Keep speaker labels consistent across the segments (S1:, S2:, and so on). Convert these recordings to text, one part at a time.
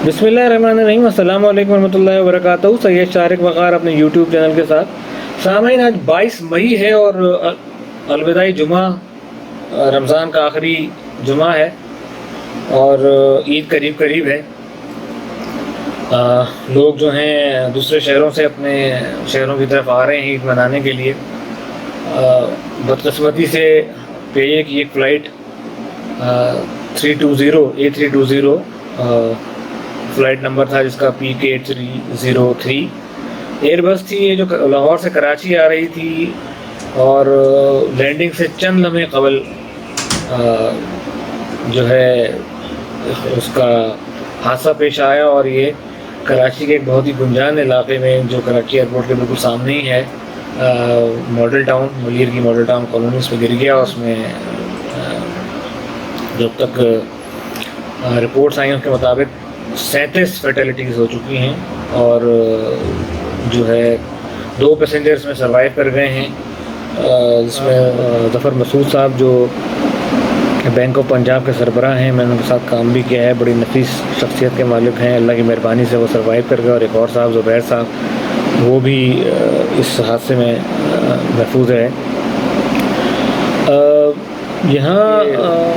S1: बिस्मिल्लाहिर्रहमानिर्रहीम। अस्सलाम वालेकुम रहमतुल्लाहि व बरकातहू। सैयद शारिक वक़ार अपने यूट्यूब चैनल के साथ। सामईन, आज 22 मई है और अलविदाई जुमा, रमज़ान का आखिरी जुमा है और ईद करीब करीब है। लोग जो हैं दूसरे शहरों से अपने शहरों की तरफ आ रहे हैं ईद मनाने के लिए। बदकिस्मती से PIA की एक फ़्लाइट 320 फ़्लाइट नंबर था जिसका PK303 एयरबस थी, ये जो लाहौर से कराची आ रही थी और लैंडिंग से चंद लम्हे कबल जो है उसका हादसा पेश आया और ये कराची के एक बहुत ही गुंजान इलाके में, जो कराची एयरपोर्ट के बिल्कुल सामने ही है, मॉडल टाउन, मुलीर की मॉडल टाउन कॉलोनी, उसमें गिर गया। उसमें जब तक रिपोर्ट्स आई उसके मुताबिक 37 फैटेलिटीज़ हो चुकी हैं और जो है 2 पैसेंजर्स में सर्वाइव कर गए हैं, जिसमें ज़फ़र मसूद साहब जो बैंक ऑफ पंजाब के सरबराह हैं, मैंने उनके साथ काम भी किया है, बड़ी नफीस शख्सियत के मालिक हैं। अल्लाह की मेहरबानी से वो सर्वाइव कर गए और एक और साहब ज़ुबैर साहब, वो भी इस हादसे में महफूज है। यहाँ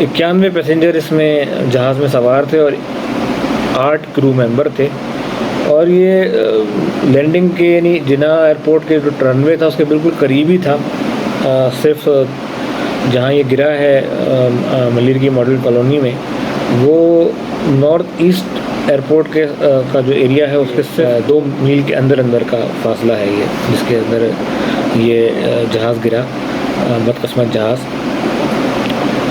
S1: 91 पैसेंजर इसमें जहाज़ में सवार थे और 8 क्रू मेंबर थे और ये लैंडिंग के यानी जिना एयरपोर्ट के जो रनवे था उसके बिल्कुल करीब ही था। सिर्फ जहाँ ये गिरा है मलीर की मॉडल कॉलोनी में, वो नॉर्थ ईस्ट एयरपोर्ट के का जो एरिया है उसके से 2 मील के अंदर का फासला है ये, जिसके अंदर ये जहाज़ गिरा, बदकिस्मत जहाज़।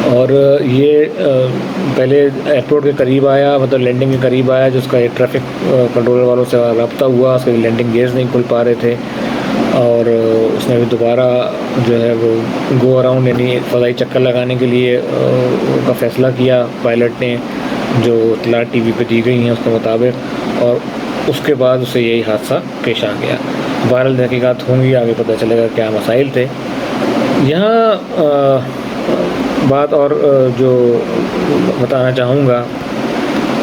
S1: और ये पहले एयरपोर्ट के करीब आया, मतलब लैंडिंग के करीब आया, जिसका एक ट्रैफिक कंट्रोलर वालों से रब्ता हुआ, उसके लैंडिंग गियर्स नहीं खुल पा रहे थे और उसने भी दोबारा जो है वो गो अराउंड यानी फ़ज़ाई चक्कर लगाने के लिए का फ़ैसला किया पायलट ने, जो इत्तलात TV पे दी गई हैं उसके मुताबिक, और उसके बाद उसे यही हादसा पेश आ गया। बहरहाल तहक़ीक़ात होंगी, आगे पता चलेगा क्या मसाइल थे। यहाँ बात और जो बताना चाहूँगा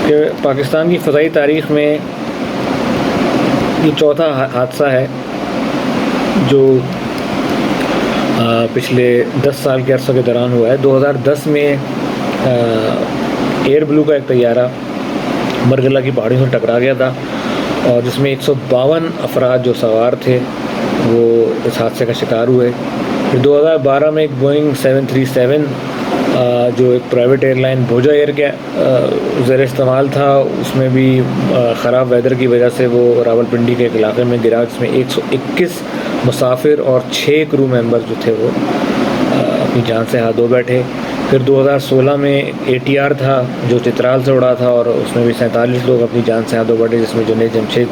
S1: कि पाकिस्तान की फ़ज़ाई तारीख़ में ये चौथा हादसा है जो पिछले 10 साल के अरसे के दौरान हुआ है। 2010 में एयर ब्लू का एक तैयारा मरगला की पहाड़ियों से टकरा गया था और जिसमें 152 अफराद जो सवार थे वो इस हादसे का शिकार हुए। फिर 2012 में एक बोइंग 737 जो एक प्राइवेट एयरलाइन भोजा एयर के ज़ेर इस्तेमाल था, उसमें भी ख़राब वेदर की वजह से वो रावलपिंडी के एक इलाके में गिरा, जिसमें 121 मुसाफिर और 6 क्रू मेंबर जो थे वो अपनी जान से हाथ धो बैठे। फिर 2016 में ATR था जो चित्राल से उड़ा था और उसमें भी 47 लोग अपनी जान से हाथ धो बैठे, जिसमें जुनैद जमशेद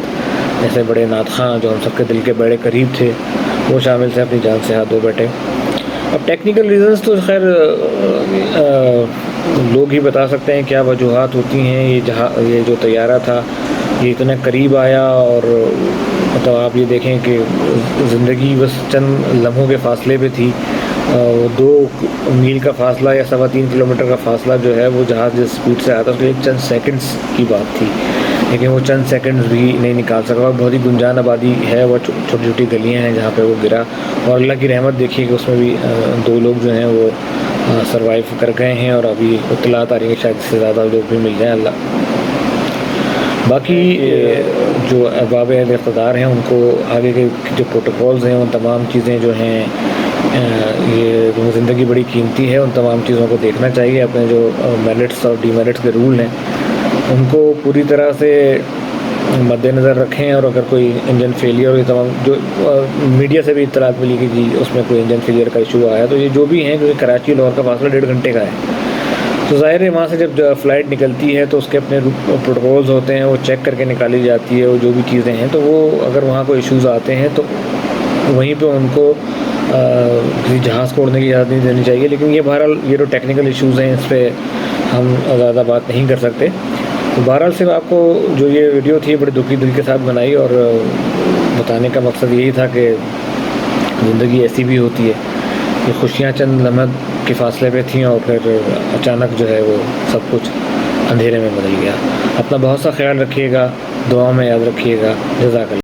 S1: जैसे बड़े नात ख़ां जो हम सबके दिल के बड़े करीब थे वो शामिल थे, अपनी जान से हाथ धो बैठे। अब टेक्निकल रीज़न्स तो खैर लोग ही बता सकते हैं क्या वजूहात होती हैं। ये जो तैयारा था ये इतना करीब आया और मतलब आप ये देखें कि ज़िंदगी बस चंद लम्हों के फ़ासले पे थी। 2 मील का फ़ासला या 3.25 किलोमीटर का फ़ासला जो है वो जहाज़ जिस स्पीड से आता है उसके चंद सेकंड्स की बात थी, लेकिन वो चंद सेकंड्स भी नहीं निकाल सका। बहुत ही गुंजान आबादी है, वो छोटी छोटी गलियां हैं जहाँ पे वो गिरा और अल्लाह की रहमत देखिए कि उसमें भी 2 लोग जो हैं वो सर्वाइव कर गए हैं और अभी इत्तलात आ रही है शायद इससे ज़्यादा लोग भी मिल जाएँ अल्लाह। बाकी जो अहबाब इक़्तिदार हैं उनको आगे के जो प्रोटोकॉल्स हैं उन तमाम चीज़ें जो हैं ये ज़िंदगी बड़ी कीमती है, उन तमाम चीज़ों को देखना चाहिए। अपने जो मेरिट्स और डीमेरिट्स के रूल हैं उनको पूरी तरह से मद्देनज़र रखें और अगर कोई इंजन फेलियर और तमाम जो मीडिया से भी इत्तलात मिली कि जी उसमें कोई इंजन फेलियर का इशू आया, तो ये जो भी हैं, क्योंकि कराची लाहौर का फासला 1.5 घंटे का है, तो ज़ाहिर है वहाँ से जब फ़्लाइट निकलती है तो उसके अपने प्रोटोकॉल्स होते हैं, वो चेक करके निकाली जाती है। वो जो भी चीज़ें हैं तो वो अगर वहाँ कोई इश्यूज़ आते हैं तो वहीं पे उनको किसी जहाज़ को उड़ने की इजाज़त नहीं देनी चाहिए। लेकिन ये बहरहाल ये जो टेक्निकल इश्यूज़ हैं इस पर हम ज़्यादा बात नहीं कर सकते। तो बहरहाल सिर्फ आपको जो ये वीडियो थी बड़े दुखी दिल के साथ बनाई और बताने का मकसद यही था कि ज़िंदगी ऐसी भी होती है कि खुशियाँ चंद लम्हे के फ़ासले पे थीं और फिर अचानक जो है वो सब कुछ اندھیرے میں بدل گیا۔ اپنا بہت سا خیال رکھیے گا، دعاؤں میں یاد رکھیے گا۔ جزاک اللہ۔